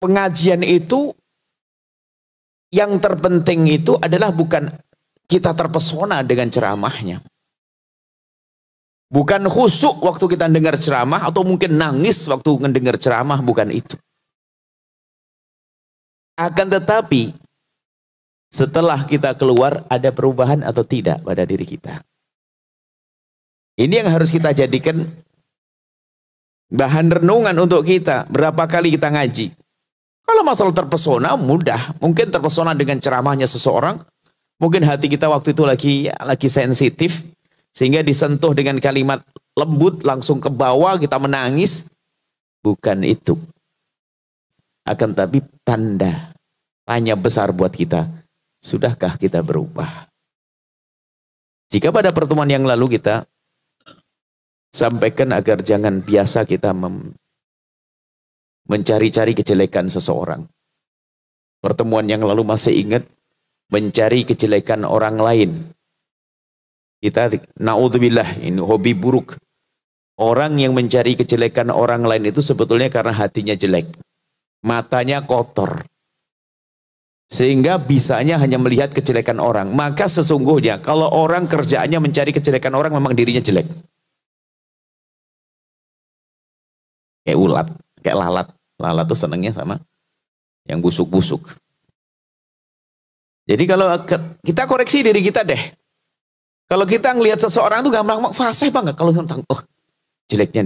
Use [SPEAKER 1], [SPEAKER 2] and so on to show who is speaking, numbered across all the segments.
[SPEAKER 1] pengajian itu yang terpenting itu adalah bukan kita terpesona dengan ceramahnya. Bukan khusyuk waktu kita dengar ceramah atau mungkin nangis waktu mendengar ceramah, bukan itu. Akan tetapi setelah kita keluar ada perubahan atau tidak pada diri kita. Ini yang harus kita jadikan bahan renungan untuk kita. Berapa kali kita ngaji? Kalau masalah terpesona mudah, mungkin terpesona dengan ceramahnya seseorang, mungkin hati kita waktu itu lagi sensitif sehingga disentuh dengan kalimat lembut langsung ke bawah kita menangis. Bukan itu. Akan tapi tanya besar buat kita, sudahkah kita berubah? Jika pada pertemuan yang lalu kita sampaikan agar jangan biasa kita mencari-cari kejelekan seseorang. Pertemuan yang lalu masih ingat mencari kejelekan orang lain. Kita naudzubillah, ini hobi buruk. Orang yang mencari kejelekan orang lain itu sebetulnya karena hatinya jelek. Matanya kotor. Sehingga bisanya hanya melihat kejelekan orang. Maka sesungguhnya kalau orang kerjaannya mencari kejelekan orang, memang dirinya jelek. Kayak ulat, kayak lalat. Lalat tuh senengnya sama yang busuk-busuk. Jadi kalau kita koreksi diri kita deh. Kalau kita ngelihat seseorang tuh gampang fasih banget. Kalau tentang, oh jeleknya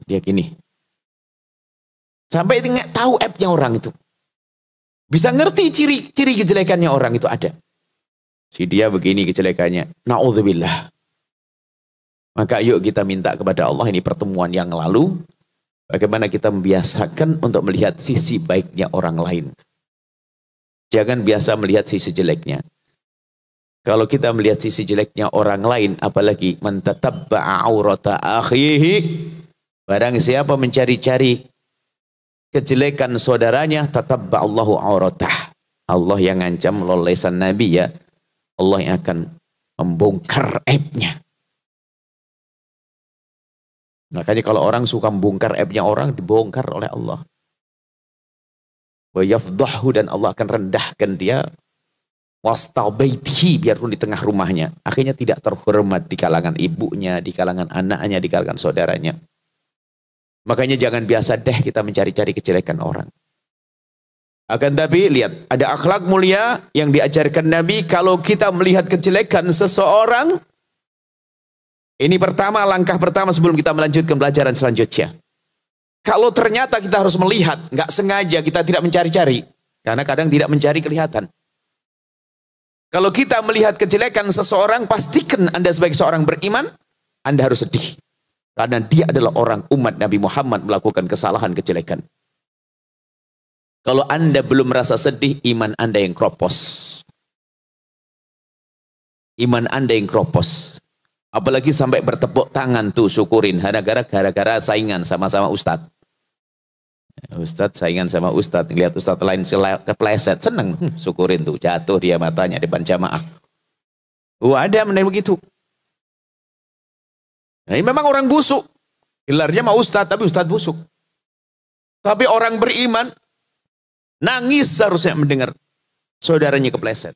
[SPEAKER 1] dia gini. Sampai nggak tahu aibnya orang itu. Bisa ngerti ciri kejelekannya orang itu ada. Si dia begini kejelekannya. Na'udzubillah. Maka yuk kita minta kepada Allah, ini pertemuan yang lalu. Bagaimana kita membiasakan untuk melihat sisi baiknya orang lain. Jangan biasa melihat sisi jeleknya. Kalau kita melihat sisi jeleknya orang lain, apalagi man tatabba'a aurata akhihi, barang siapa mencari-cari kejelekan saudaranya, tatabba'allahu auratah. Allah yang ngancam melalui lisan Nabi ya, Allah yang akan membongkar aibnya. Makanya kalau orang suka membongkar aibnya orang, dibongkar oleh Allah. Wa yafdahu, dan Allah akan rendahkan dia. Wastabaitihi, biarpun di tengah rumahnya. Akhirnya tidak terhormat di kalangan ibunya, di kalangan anaknya, di kalangan saudaranya. Makanya jangan biasa deh kita mencari-cari kejelekan orang. Akan tapi lihat, ada akhlak mulia yang diajarkan Nabi. Kalau kita melihat kejelekan seseorang, ini pertama, langkah pertama sebelum kita melanjutkan pelajaran selanjutnya. Kalau ternyata kita harus melihat, nggak sengaja kita tidak mencari-cari, karena kadang tidak mencari kelihatan. Kalau kita melihat kejelekan seseorang, pastikan Anda sebagai seorang beriman, Anda harus sedih. Karena dia adalah orang umat Nabi Muhammad melakukan kesalahan, kejelekan. Kalau Anda belum merasa sedih, iman Anda yang kropos. Iman Anda yang kropos. Apalagi sampai bertepuk tangan tuh syukurin. Gara-gara saingan sama-sama ustadz. Ustadz saingan sama ustadz. Lihat ustadz lain kepleset. Seneng. Syukurin tuh. Jatuh dia matanya di depan jamaah. Ada yang begitu. Nah, ini memang orang busuk. Gelarnya mau ustadz, tapi ustadz busuk. Tapi orang beriman nangis seharusnya mendengar saudaranya kepleset.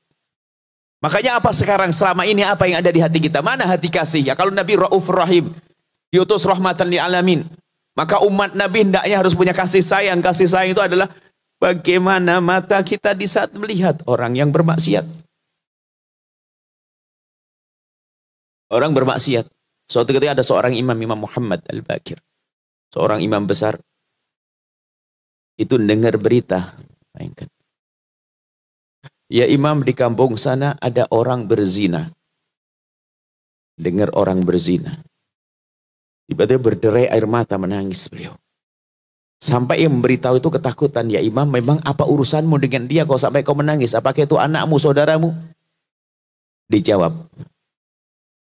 [SPEAKER 1] Makanya apa sekarang selama ini apa yang ada di hati kita? Mana hati kasih? Ya kalau Nabi Raufur Rahim, diutus rahmatan lil alamin, maka umat Nabi hendaknya harus punya kasih sayang. Kasih sayang itu adalah bagaimana mata kita di saat melihat orang yang bermaksiat. Orang bermaksiat. Suatu ketika ada seorang imam Muhammad Al-Bakir, seorang imam besar, itu dengar berita. Bayangkan. Ya imam, di kampung sana ada orang berzina. Dengar orang berzina. Tiba-tiba berderai air mata, menangis beliau. Sampai yang memberitahu itu ketakutan. Ya imam, memang apa urusanmu dengan dia kok sampai kau menangis? Apakah itu anakmu, saudaramu? Dijawab,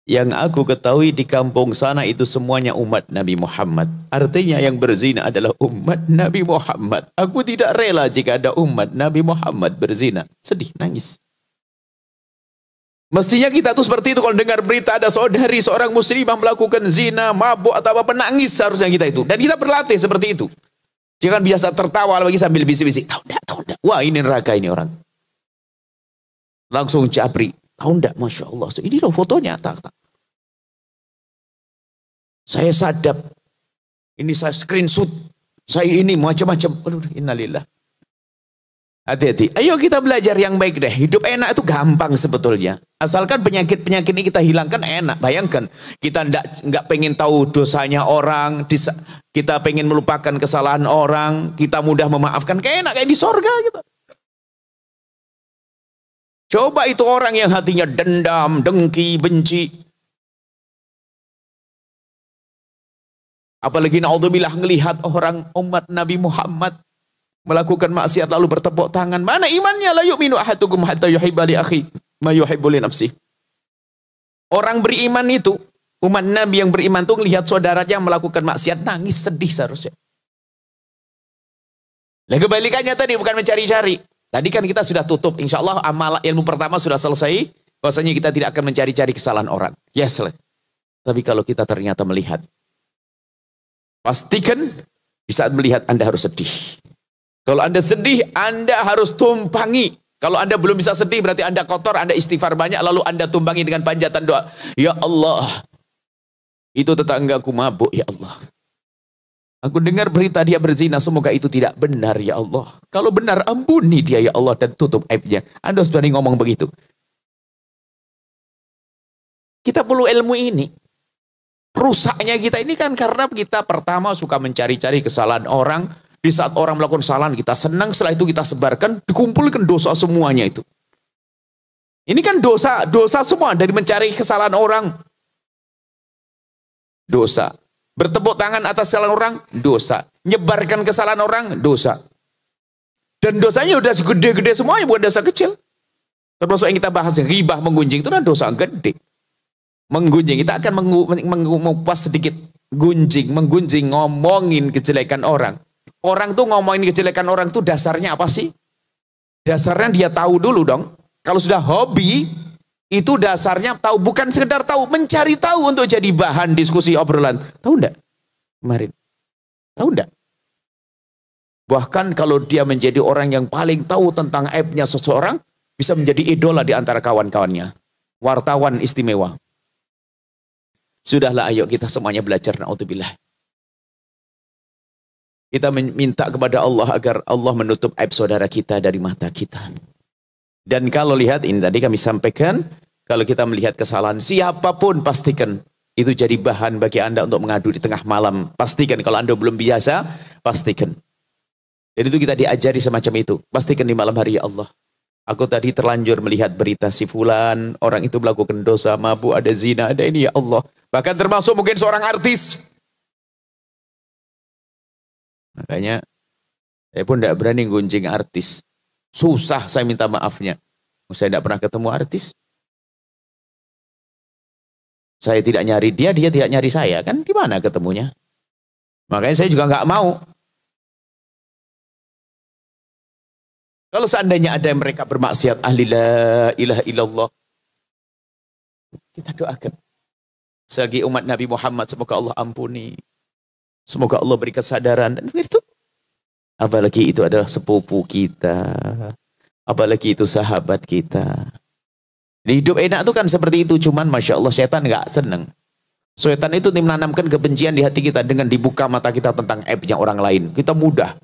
[SPEAKER 1] yang aku ketahui di kampung sana itu semuanya umat Nabi Muhammad. Artinya yang berzina adalah umat Nabi Muhammad. Aku tidak rela jika ada umat Nabi Muhammad berzina. Sedih, nangis. Mestinya kita tuh seperti itu. Kalau dengar berita ada saudari seorang muslimah melakukan zina, mabuk atau apa, nangis seharusnya kita itu. Dan kita berlatih seperti itu. Jangan biasa tertawa lagi sambil bisik-bisik. Tahu enggak, tahu enggak. Wah, ini neraka ini orang. Langsung japri. Tahu enggak, Masya Allah. Ini loh fotonya. Tak. Saya sadap. Ini saya screenshot. Saya ini macam-macam. Aduh, innalillah. Hati-hati. Ayo kita belajar yang baik deh. Hidup enak itu gampang sebetulnya. Asalkan penyakit-penyakit ini kita hilangkan enak. Bayangkan. Kita enggak pengen tahu dosanya orang. Kita pengen melupakan kesalahan orang. Kita mudah memaafkan. Kayak enak. Kayak di sorga gitu. Coba itu orang yang hatinya dendam, dengki, benci. Apalagi na'udzubillah ngelihat orang umat Nabi Muhammad melakukan maksiat lalu bertepuk tangan. Mana imannya? La yu'minu ahadukum hatta yuhibba li akhi ma yuhibbu li nafsihi. Orang beriman itu, umat Nabi yang beriman itu melihat saudaranya melakukan maksiat, nangis sedih seharusnya. Nah, kebalikannya tadi bukan mencari-cari. Tadi kan kita sudah tutup, insya Allah amal ilmu pertama sudah selesai. Bahwasanya kita tidak akan mencari-cari kesalahan orang. Yes, tapi kalau kita ternyata melihat, pastikan di saat melihat Anda harus sedih. Kalau Anda sedih, Anda harus tumpangi. Kalau Anda belum bisa sedih, berarti Anda kotor, Anda istighfar banyak, lalu Anda tumpangi dengan panjatan doa. Ya Allah, itu tetanggaku mabuk, ya Allah. Aku dengar berita dia berzina, semoga itu tidak benar, ya Allah. Kalau benar, ampuni dia, ya Allah, dan tutup aibnya. Anda harus berani ngomong begitu. Kita perlu ilmu ini. Rusaknya kita ini kan karena kita pertama suka mencari-cari kesalahan orang. Di saat orang melakukan kesalahan kita senang, setelah itu kita sebarkan, dikumpulkan dosa semuanya itu. Ini kan dosa semua dari mencari kesalahan orang. Dosa. Bertepuk tangan atas kesalahan orang, dosa. Nyebarkan kesalahan orang, dosa. Dan dosanya udah segede-gede semuanya, bukan dosa kecil. Termasuk yang kita bahas, ghibah, menggunjing, itu kan dosa gede. Menggunjing, kita akan mengupas sedikit. Menggunjing, ngomongin kejelekan orang. Orang tuh ngomongin kejelekan orang tuh dasarnya apa sih? Dasarnya dia tahu dulu dong. Kalau sudah hobi, itu dasarnya tahu, bukan sekedar tahu, mencari tahu untuk jadi bahan diskusi obrolan. Tahu enggak? Kemarin. Tahu enggak? Bahkan kalau dia menjadi orang yang paling tahu tentang aibnya seseorang, bisa menjadi idola di antara kawan-kawannya. Wartawan istimewa. Sudahlah, ayo kita semuanya belajar, na'udzubillah. Kita minta kepada Allah agar Allah menutup aib saudara kita dari mata kita. Dan kalau lihat, ini tadi kami sampaikan, kalau kita melihat kesalahan siapapun, pastikan itu jadi bahan bagi Anda untuk mengadu di tengah malam. Pastikan, kalau Anda belum biasa, pastikan. Jadi itu kita diajari semacam itu. Pastikan di malam hari, ya Allah, aku tadi terlanjur melihat berita si fulan, orang itu melakukan dosa, mabuk, ada zina, ada ini, ya Allah. Bahkan termasuk mungkin seorang artis. Makanya saya pun tidak berani gunjing artis. Susah saya minta maafnya. Saya tidak pernah ketemu artis. Saya tidak nyari dia, dia tidak nyari saya. Kan di mana ketemunya? Makanya saya juga nggak mau. Kalau seandainya ada yang mereka bermaksiat, ahli la ilaha illallah, kita doakan. Selagi umat Nabi Muhammad, semoga Allah ampuni. Semoga Allah beri kesadaran. Dan begitu. Apalagi itu adalah sepupu kita. Apalagi itu sahabat kita. Di hidup enak itu kan seperti itu. Cuman Masya Allah, setan nggak seneng. Setan itu menanamkan kebencian di hati kita dengan dibuka mata kita tentang aibnya orang lain. Kita mudah.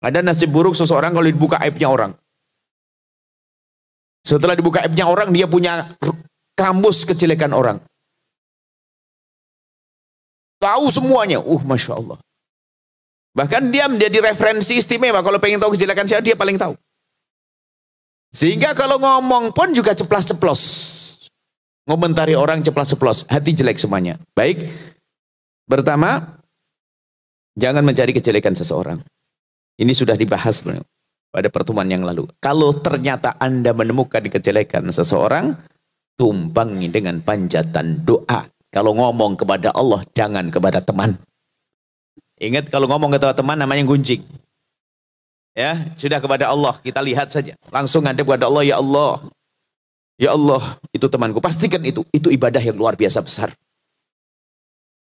[SPEAKER 1] Ada nasib buruk seseorang kalau dibuka aibnya orang. Setelah dibuka aibnya orang, dia punya kamus kejelekan orang. Tahu semuanya. Masya Allah. Bahkan dia menjadi referensi istimewa. Kalau pengen tahu kejelekan siapa, dia paling tahu. Sehingga kalau ngomong pun juga ceplas-ceplos. Ngomentari orang ceplas-ceplos. Hati jelek semuanya. Baik. Pertama, jangan mencari kejelekan seseorang. Ini sudah dibahas pada pertemuan yang lalu. Kalau ternyata Anda menemukan kejelekan seseorang, tumpangi dengan panjatan doa. Kalau ngomong kepada Allah, jangan kepada teman. Ingat, kalau ngomong kepada teman namanya gunjing. Ya, sudah kepada Allah, kita lihat saja. Langsung ada kepada Allah, ya Allah. Ya Allah, itu temanku. Pastikan itu ibadah yang luar biasa besar.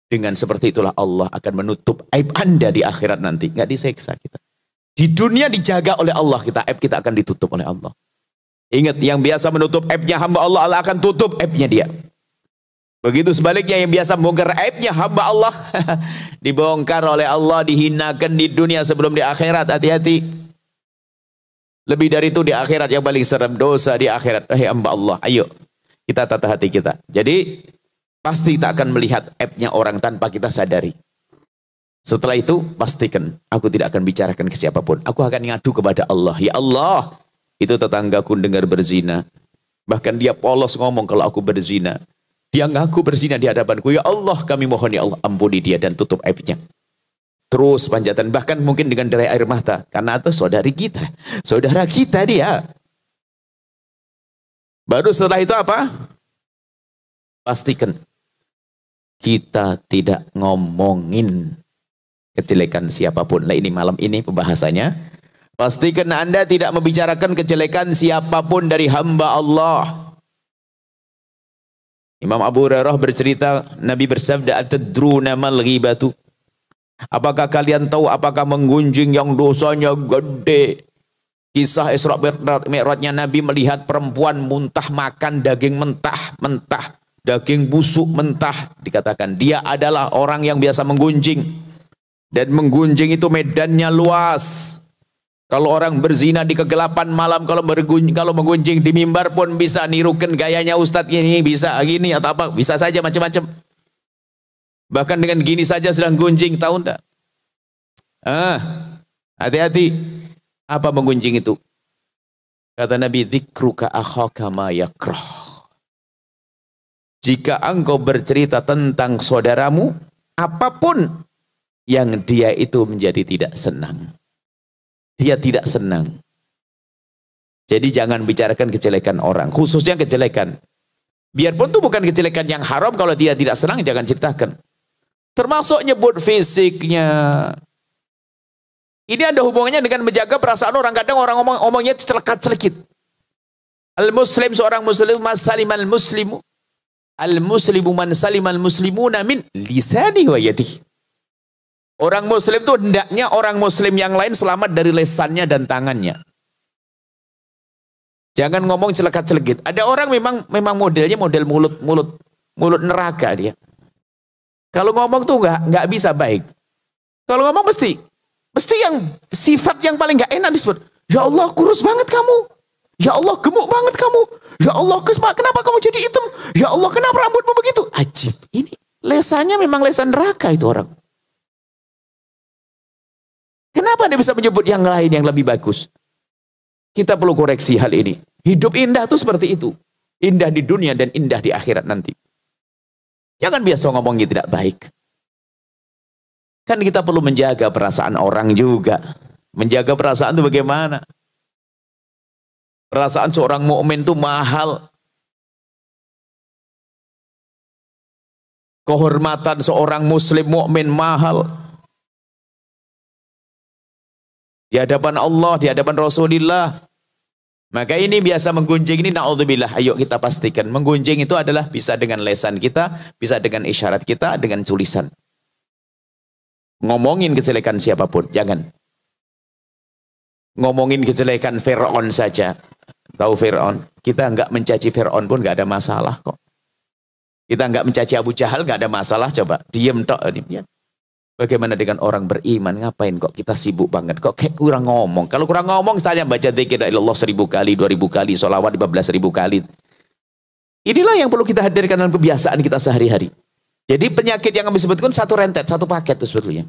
[SPEAKER 1] Dengan seperti itulah Allah akan menutup aib Anda di akhirat nanti. Nggak diseksa kita. Di dunia dijaga oleh Allah kita. Aib kita akan ditutup oleh Allah. Ingat, yang biasa menutup aibnya hamba Allah, Allah akan tutup aibnya dia. Begitu sebaliknya, yang biasa membongkar aibnya hamba Allah, dibongkar oleh Allah, dihinakan di dunia sebelum di akhirat. Hati-hati. Lebih dari itu di akhirat yang paling serem. Dosa di akhirat. Hamba Allah, ayo kita tata hati kita. Jadi pasti tak akan melihat aibnya orang tanpa kita sadari. Setelah itu, pastikan aku tidak akan bicarakan ke siapapun. Aku akan ngadu kepada Allah. Ya Allah, itu tetanggaku dengar berzina. Bahkan dia polos ngomong kalau aku berzina. Dia ngaku berzina di hadapanku. Ya Allah, kami mohon ya Allah, ampuni dia dan tutup aibnya. Terus panjatan, bahkan mungkin dengan derai air mata. Karena itu saudari kita. Saudara kita dia. Baru setelah itu apa? Pastikan kita tidak ngomongin kejelekan siapapun. Nah, ini malam ini pembahasannya. Pastikan Anda tidak membicarakan kejelekan siapapun dari hamba Allah. Imam Abu Hurairah bercerita, Nabi bersabda, "Atadruna mal ghibatu?" Apakah kalian tahu apakah menggunjing yang dosanya gede? Kisah Isra Mi'rajnya Nabi melihat perempuan muntah makan daging mentah, daging busuk mentah. Dikatakan dia adalah orang yang biasa menggunjing. Dan menggunjing itu medannya luas. Kalau orang berzina di kegelapan malam, kalau menggunjing di mimbar pun bisa nirukan gayanya Ustadz ini, bisa gini atau apa, bisa saja macam-macam. Bahkan dengan gini saja sedang gunjing, tahu enggak? Hati-hati. Apa menggunjing itu? Kata Nabi, dzikruka akhaka ma yakrah. Jika engkau bercerita tentang saudaramu, apapun yang dia itu menjadi tidak senang. Dia tidak senang. Jadi jangan bicarakan kejelekan orang, khususnya kejelekan. Biarpun itu bukan kejelekan yang haram, kalau dia tidak senang jangan ceritakan. Termasuk nyebut fisiknya. Ini ada hubungannya dengan menjaga perasaan orang. Kadang orang ngomongnya celekat-celekit. Al-muslim, seorang muslim, masalimal muslimu. Al-muslimu man salimal muslimuna min lisani wa yadihi. Orang muslim itu hendaknya orang muslim yang lain selamat dari lesannya dan tangannya. Jangan ngomong celekat-celekit. Ada orang memang modelnya model mulut neraka dia. Kalau ngomong tuh nggak bisa baik. Kalau ngomong mesti yang sifat yang paling nggak enak disebut. Ya Allah, kurus banget kamu. Ya Allah, gemuk banget kamu. Ya Allah, kenapa kamu jadi hitam? Ya Allah, kenapa rambutmu begitu? Ajib. Ini lesannya memang lesan neraka itu orang. Kenapa dia bisa menyebut yang lain yang lebih bagus? Kita perlu koreksi hal ini. Hidup indah itu seperti itu. Indah di dunia dan indah di akhirat nanti. Jangan biasa ngomongnya tidak baik. Kan kita perlu menjaga perasaan orang juga. Menjaga perasaan itu bagaimana? Perasaan seorang mukmin itu mahal. Kehormatan seorang muslim mukmin mahal. Di hadapan Allah, di hadapan Rasulullah. Maka ini biasa menggunjing ini, na'udzubillah. Ayo kita pastikan. Menggunjing itu adalah bisa dengan lesan kita, bisa dengan isyarat kita, dengan tulisan. Ngomongin kejelekan siapapun, jangan. Ngomongin kejelekan Fir'aun saja. Tahu Fir'aun? Kita enggak mencaci Fir'aun pun enggak ada masalah kok. Kita enggak mencaci Abu Jahal enggak ada masalah, coba. Diem tok. Bagaimana dengan orang beriman? Ngapain kok kita sibuk banget? Kok kayak kurang ngomong? Kalau kurang ngomong, saya baca dzikir Allah 1000 kali, 2000 kali, sholawat 15.000 kali. Inilah yang perlu kita hadirkan dalam kebiasaan kita sehari-hari. Jadi penyakit yang kami sebutkan satu rentet, satu paket itu sebetulnya.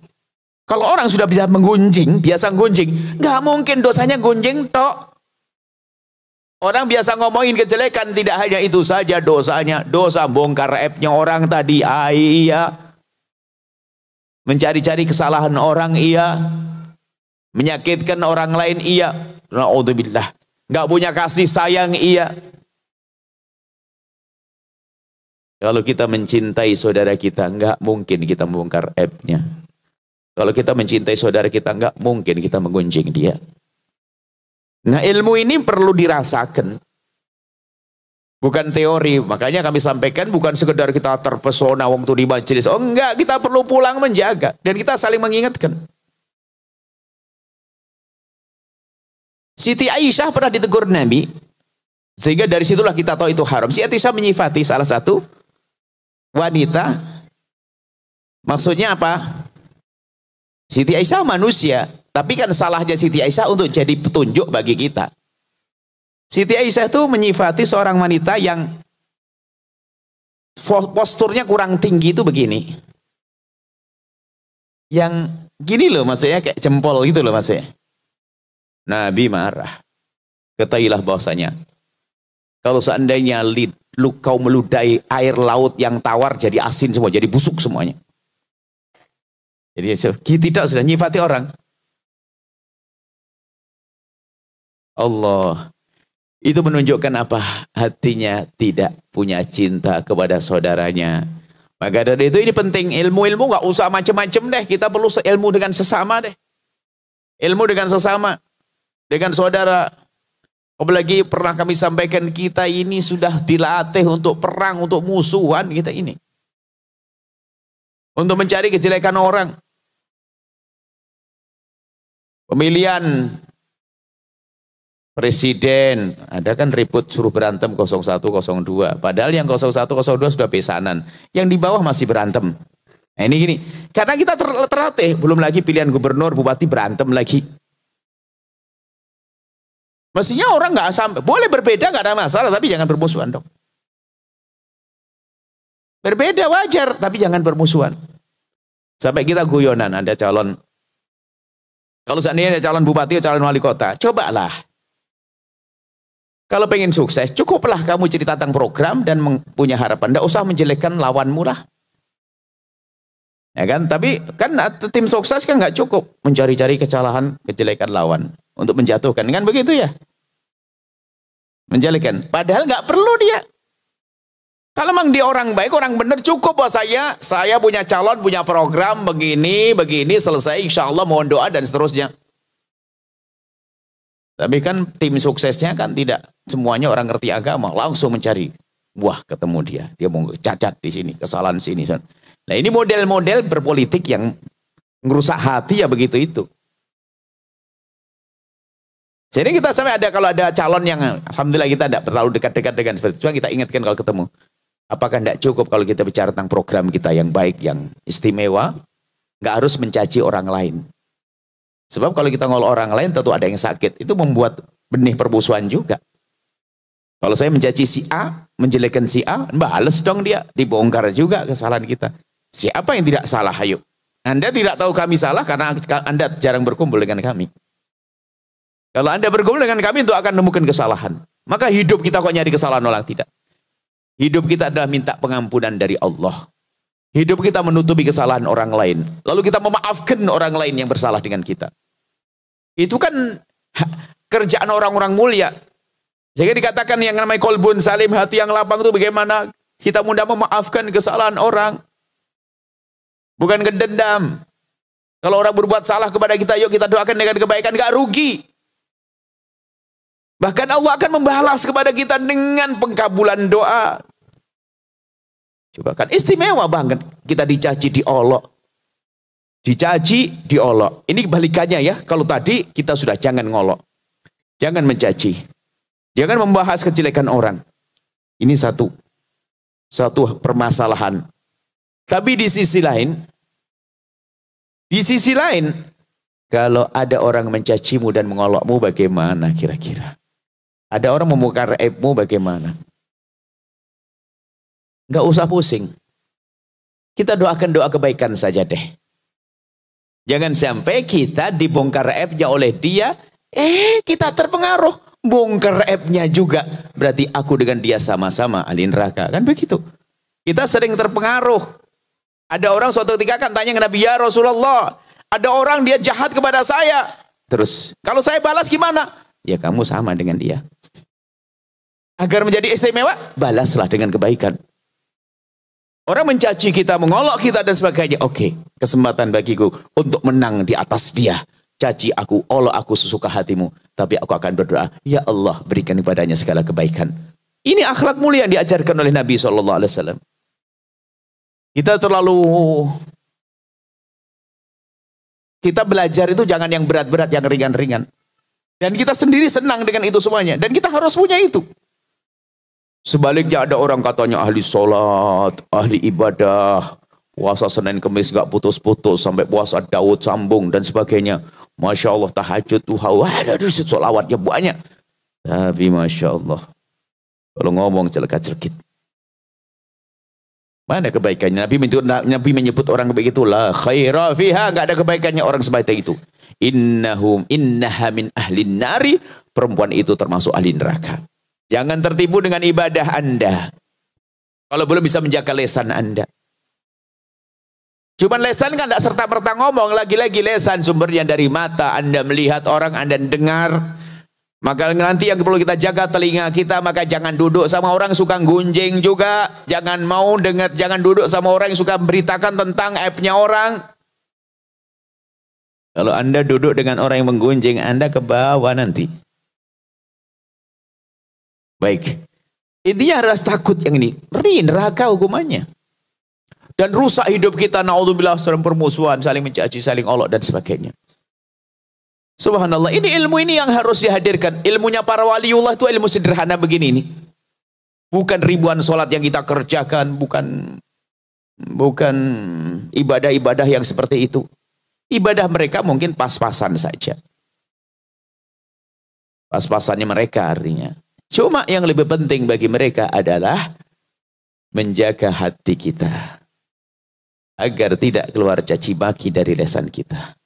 [SPEAKER 1] Kalau orang sudah bisa menggunjing, biasa menggunjing, nggak mungkin dosanya gunjing tok. Orang biasa ngomongin kejelekan, tidak hanya itu saja dosanya. Dosa bongkar aibnya orang tadi, iya. Mencari-cari kesalahan orang, iya. Menyakitkan orang lain, iya. Na'udzubillah. Nggak punya kasih sayang, iya. Kalau kita mencintai saudara kita, nggak mungkin kita membongkar aibnya. Kalau kita mencintai saudara kita, nggak mungkin kita menggunjing dia. Nah, ilmu ini perlu dirasakan. Bukan teori. Makanya kami sampaikan bukan sekedar kita terpesona waktu di majelis. Oh enggak, kita perlu pulang menjaga. Dan kita saling mengingatkan. Siti Aisyah pernah ditegur Nabi. Sehingga dari situlah kita tahu itu haram. Siti Aisyah menyifati salah satu wanita. Maksudnya apa? Siti Aisyah manusia. Tapi kan salahnya Siti Aisyah untuk jadi petunjuk bagi kita. Siti Aisyah itu menyifati seorang wanita yang posturnya kurang tinggi itu begini. Yang gini loh maksudnya, kayak jempol gitu loh maksudnya. Nabi marah. Ketahuilah bahwasanya kalau seandainya kau meludahi air laut yang tawar jadi asin semua, jadi busuk semuanya. Jadi tidak sudah nyifati orang. Allah. Itu menunjukkan apa? Hatinya tidak punya cinta kepada saudaranya. Maka dari itu ini penting, ilmu-ilmu nggak usah macam-macam deh. Kita perlu ilmu dengan sesama deh. Ilmu dengan sesama, dengan saudara. Apalagi pernah kami sampaikan, kita ini sudah dilatih untuk perang, untuk musuhan kita ini. Untuk mencari kejelekan orang. Pemilihan presiden, ada kan ribut suruh berantem 01, 02. Padahal yang 01, 02 sudah besanan. Yang di bawah masih berantem. Nah ini gini, karena kita terlatih, belum lagi pilihan gubernur, bupati berantem lagi. Mestinya orang nggak sampai, boleh berbeda nggak ada masalah, tapi jangan bermusuhan dong. Berbeda wajar, tapi jangan bermusuhan. Sampai kita guyonan, ada calon, kalau seandainya ada calon bupati atau calon wali kota, cobalah. Kalau pengen sukses, cukuplah kamu cerita tentang program dan punya harapan. Tidak usah menjelekkan lawanmu lah. Ya kan? Tapi kan tim sukses kan nggak cukup mencari-cari kesalahan, kejelekan lawan untuk menjatuhkan. Kan begitu ya? Menjelekan. Padahal nggak perlu dia. Kalau memang dia orang baik, orang benar, cukup bahwa saya punya calon, punya program begini, selesai. Insya Allah mohon doa dan seterusnya. Tapi kan tim suksesnya kan tidak semuanya orang ngerti agama, langsung mencari. Wah, ketemu dia. Dia mau cacat di sini, kesalahan sini. Nah, ini model-model berpolitik yang ngerusak hati ya begitu itu. Jadi kita sampai ada, kalau ada calon yang alhamdulillah kita tidak terlalu dekat-dekat dengan seperti itu, cuma kita ingatkan kalau ketemu. Apakah tidak cukup kalau kita bicara tentang program kita yang baik, yang istimewa, nggak harus mencaci orang lain. Sebab kalau kita ngolok orang lain tentu ada yang sakit. Itu membuat benih permusuhan juga. Kalau saya mencaci si A, menjelekkan si A, balas dong dia. Dibongkar juga kesalahan kita. Siapa yang tidak salah? Ayo. Anda tidak tahu kami salah karena Anda jarang berkumpul dengan kami. Kalau Anda berkumpul dengan kami, itu akan menemukan kesalahan. Maka hidup kita kok nyari kesalahan orang? Tidak. Hidup kita adalah minta pengampunan dari Allah. Hidup kita menutupi kesalahan orang lain. Lalu kita memaafkan orang lain yang bersalah dengan kita. Itu kan kerjaan orang-orang mulia. Jadi dikatakan yang namanya kolbun salim, hati yang lapang itu bagaimana kita mudah memaafkan kesalahan orang. Bukan ngedendam. Kalau orang berbuat salah kepada kita, yuk kita doakan dengan kebaikan, gak rugi. Bahkan Allah akan membalas kepada kita dengan pengkabulan doa. Coba kan istimewa banget kita dicaci, diolok. Dicaci, diolok. Ini kebalikannya ya. Kalau tadi kita sudah jangan ngolok. Jangan mencaci. Jangan membahas kejelekan orang. Ini satu permasalahan. Tapi di sisi lain, kalau ada orang mencacimu dan mengolokmu bagaimana kira-kira? Ada orang membongkar aibmu bagaimana? Nggak usah pusing. Kita doakan doa kebaikan saja deh. Jangan sampai kita dibongkar aibnya oleh dia, kita terpengaruh. Bongkar aibnya juga. Berarti aku dengan dia sama-sama ahli neraka. Kan begitu. Kita sering terpengaruh. Ada orang suatu ketika kan tanya ke Nabi, ya Rasulullah, ada orang dia jahat kepada saya. Terus, kalau saya balas gimana? Ya kamu sama dengan dia. Agar menjadi istimewa, balaslah dengan kebaikan. Orang mencaci kita, mengolok kita dan sebagainya. Oke, kesempatan bagiku untuk menang di atas dia. Caci aku, olok aku sesuka hatimu. Tapi aku akan berdoa, ya Allah berikan kepadanya segala kebaikan. Ini akhlak mulia yang diajarkan oleh Nabi SAW. Kita belajar itu jangan yang berat-berat, yang ringan-ringan. Dan kita sendiri senang dengan itu semuanya. Dan kita harus punya itu. Sebaliknya ada orang katanya ahli sholat, ahli ibadah, puasa Senin Kemis gak putus-putus, sampai puasa Daud sambung dan sebagainya. Masya Allah, tahajud, duha, ada sholawatnya banyak. Tapi Masya Allah, kalau ngomong celaka-celkit. Mana kebaikannya? Nabi menyebut orang begitu, la khaira fiha, enggak ada kebaikannya orang sebaik itu. Innaha min ahlin nari, perempuan itu termasuk ahli neraka. Jangan tertipu dengan ibadah Anda kalau belum bisa menjaga lesan Anda. Cuman lesan kan enggak serta-merta ngomong, lagi-lagi lesan sumbernya dari mata. Anda melihat orang, Anda dengar. Maka nanti yang perlu kita jaga telinga kita. Maka jangan duduk sama orang suka gunjing juga. Jangan mau dengar, jangan duduk sama orang yang suka memberitakan tentang aibnya orang. Kalau Anda duduk dengan orang yang menggunjing, Anda ke bawah nanti. Baik. Intinya harus takut yang ini. Neraka hukumannya. Dan rusak hidup kita. Na'udzubillah, saling permusuhan, saling mencaci, saling olok dan sebagainya. Subhanallah, ini ilmu ini yang harus dihadirkan. Ilmunya para waliullah itu ilmu sederhana begini ini. Bukan ribuan sholat yang kita kerjakan, bukan ibadah-ibadah yang seperti itu. Ibadah mereka mungkin pas-pasan saja. Pas-pasannya mereka artinya. Cuma yang lebih penting bagi mereka adalah menjaga hati kita. Agar tidak keluar caci maki dari lisan kita.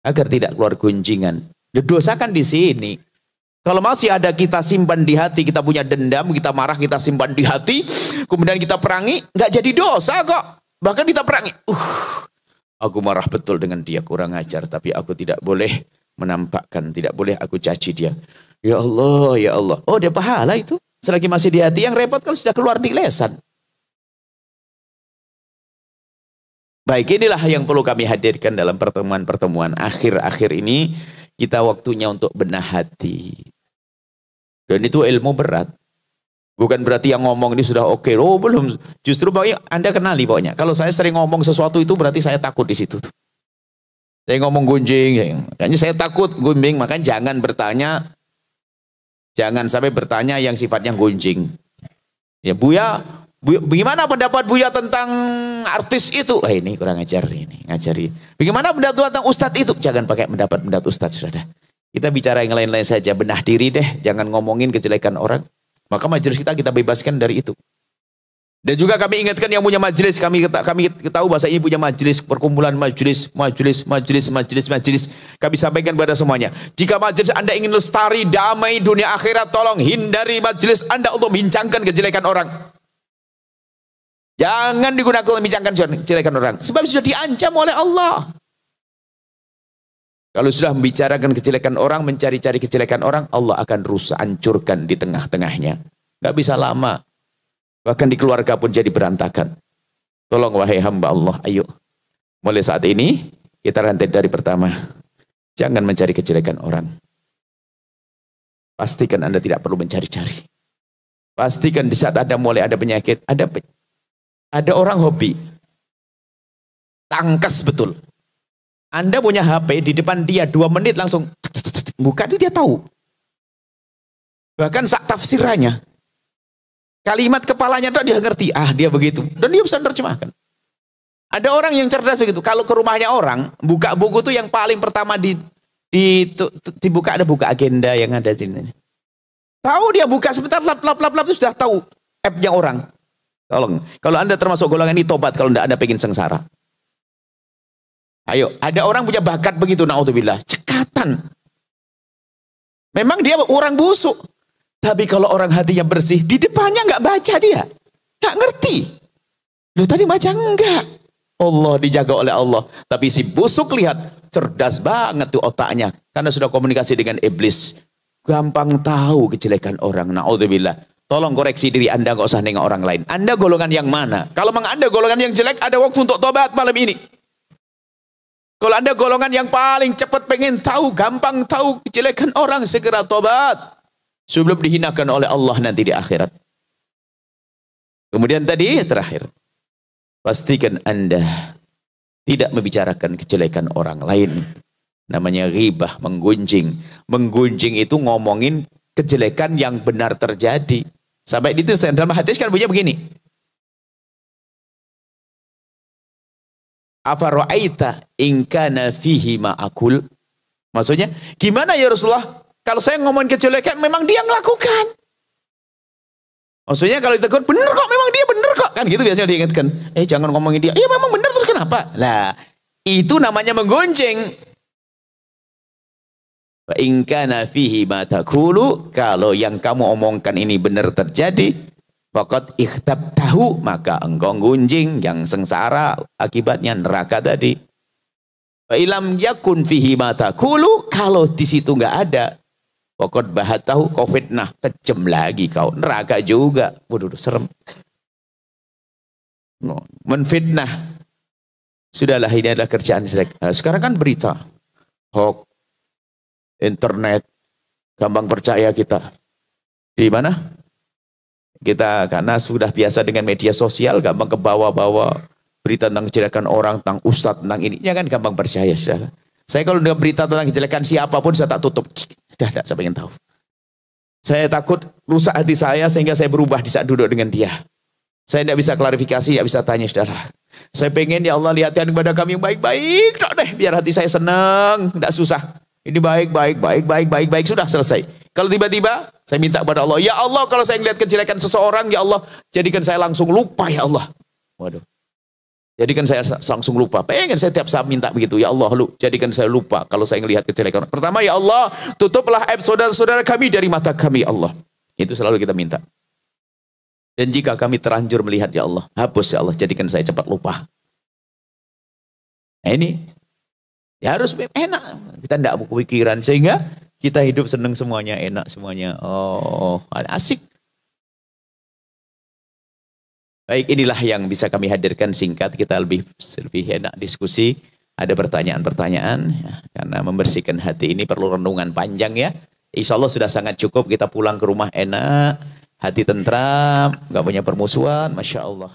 [SPEAKER 1] Agar tidak keluar gunjingan. Dosa kan di sini. Kalau masih ada kita simpan di hati, kita punya dendam, kita marah, kita simpan di hati, kemudian kita perangi, nggak jadi dosa kok. Bahkan kita perangi. Aku marah betul dengan dia, kurang ajar, tapi aku tidak boleh menampakkan, tidak boleh aku caci dia. Ya Allah, ya Allah. Oh, dia pahala itu. Selagi masih di hati, yang repot kalau sudah keluar di lesan. Baik, inilah yang perlu kami hadirkan dalam pertemuan-pertemuan akhir-akhir ini. Kita waktunya untuk benah hati. Dan itu ilmu berat. Bukan berarti yang ngomong ini sudah oke. Oh, belum. Justru pokoknya Anda kenali pokoknya. Kalau saya sering ngomong sesuatu itu berarti saya takut di situ. Saya ngomong gunjing. Makanya saya takut gunjing. Makanya jangan bertanya. Jangan sampai bertanya yang sifatnya gunjing. Ya, Buya, bagaimana pendapat Buya tentang artis itu? Ini kurang ajar ini, ngajari. Bagaimana pendapat tentang ustadz itu? Jangan pakai pendapat ustadz, sudah. Kita bicara yang lain-lain saja, benah diri deh, jangan ngomongin kejelekan orang. Maka majelis kita bebaskan dari itu. Dan juga kami ingatkan yang punya majelis, kami tahu bahasa ini punya majelis, perkumpulan majelis. Kami sampaikan kepada semuanya. Jika majelis Anda ingin lestari, damai dunia akhirat, tolong hindari majelis Anda untuk membincangkan kejelekan orang. Jangan digunakan untuk membincangkan kejelekan orang. Sebab sudah diancam oleh Allah. Kalau sudah membicarakan kejelekan orang, mencari-cari kejelekan orang, Allah akan rusak, hancurkan di tengah-tengahnya. Gak bisa lama. Bahkan di keluarga pun jadi berantakan. Tolong wahai hamba Allah, ayo. Mulai saat ini, kita rantai dari pertama. Jangan mencari kejelekan orang. Pastikan Anda tidak perlu mencari-cari. Pastikan di saat Anda mulai ada penyakit, ada orang hobi. Tangkas betul. Anda punya HP di depan dia 2 menit langsung buka, dia tahu. Bahkan saat tafsirannya, kalimat kepalanya dia ngerti. Dia begitu. Dan dia bisa menerjemahkan. Ada orang yang cerdas begitu. Kalau ke rumahnya orang, buka buku tuh yang paling pertama dibuka, ada buka agenda yang ada di sini. Tahu dia buka sebentar, lap itu sudah tahu app-nya orang. Tolong, kalau Anda termasuk golongan ini, tobat kalau Anda pengen sengsara. Ayo, ada orang punya bakat begitu, na'udzubillah, cekatan. Memang dia orang busuk. Tapi kalau orang hatinya bersih, di depannya nggak baca dia. Nggak ngerti. Loh, tadi baca enggak. Allah dijaga oleh Allah. Tapi si busuk lihat, cerdas banget tuh otaknya. Karena sudah komunikasi dengan iblis. Gampang tahu kejelekan orang, na'udzubillah. Tolong koreksi diri Anda, nggak usah nengok orang lain. Anda golongan yang mana? Kalau memang Anda golongan yang jelek, ada waktu untuk tobat malam ini. Kalau Anda golongan yang paling cepat pengen tahu, gampang tahu kejelekan orang, segera tobat. Sebelum dihinakan oleh Allah nanti di akhirat. Kemudian tadi terakhir, pastikan Anda tidak membicarakan kejelekan orang lain. Namanya ghibah, menggunjing. Menggunjing itu ngomongin kejelekan yang benar terjadi. Sampai itu dalam hadis kan bunyinya begini. Afara'aita in kana fihi ma'akul. Maksudnya, gimana ya Rasulullah? Kalau saya ngomongin kejelekan, memang dia ngelakukan. Maksudnya kalau ditegur, bener kok, memang dia bener kok. Kan gitu biasanya diingatkan. Jangan ngomongin dia. Ya memang bener, terus kenapa? Lah, itu namanya menggunjing. Wa in kana fihi ma taqulu, kalau yang kamu omongkan ini benar terjadi, faqad ikhtabtahu, maka engkau gunjing yang sengsara akibatnya neraka tadi. Wa ilam yakun fihi ma taqulu, kalau di situ enggak ada, faqad bahatahu, kau fitnah, kejam lagi kau, neraka juga. Waduh, serem. Menfitnah. Sudahlah, ini adalah kerjaan. Sekarang kan berita hoax, internet, gampang percaya kita. Di mana? Kita karena sudah biasa dengan media sosial, gampang ke bawah-bawah berita tentang kejelekan orang, tentang ustadz, tentang ini, ya kan gampang percaya. Sudah. Saya kalau dengar berita tentang kejelekan siapapun, saya tak tutup. Sudah, tidak, saya ingin tahu. Saya takut rusak hati saya sehingga saya berubah di saat duduk dengan dia. Saya tidak bisa klarifikasi, tidak bisa tanya, saudara. Saya pengen ya Allah lihatkan kepada kami yang baik-baik, deh, biar hati saya senang, tidak susah. Ini baik, sudah selesai. Kalau tiba-tiba saya minta kepada Allah, ya Allah kalau saya melihat kejelekan seseorang, ya Allah jadikan saya langsung lupa ya Allah. Waduh. Jadikan saya langsung lupa. Pengen saya tiap saat minta begitu, ya Allah lu jadikan saya lupa kalau saya melihat kejelekan. Pertama, ya Allah tutuplah aib saudara-saudara kami dari mata kami, ya Allah. Itu selalu kita minta. Dan jika kami terlanjur melihat, ya Allah hapus ya Allah, jadikan saya cepat lupa. Nah ini ya harus enak. Kita tidak mau kepikiran sehingga kita hidup senang semuanya, enak semuanya. Oh, asik. Baik, inilah yang bisa kami hadirkan singkat. Kita lebih enak diskusi. Ada pertanyaan-pertanyaan ya, karena membersihkan hati ini perlu renungan panjang ya. Insya Allah sudah sangat cukup. Kita pulang ke rumah enak, hati tentram, nggak punya permusuhan. Masya Allah.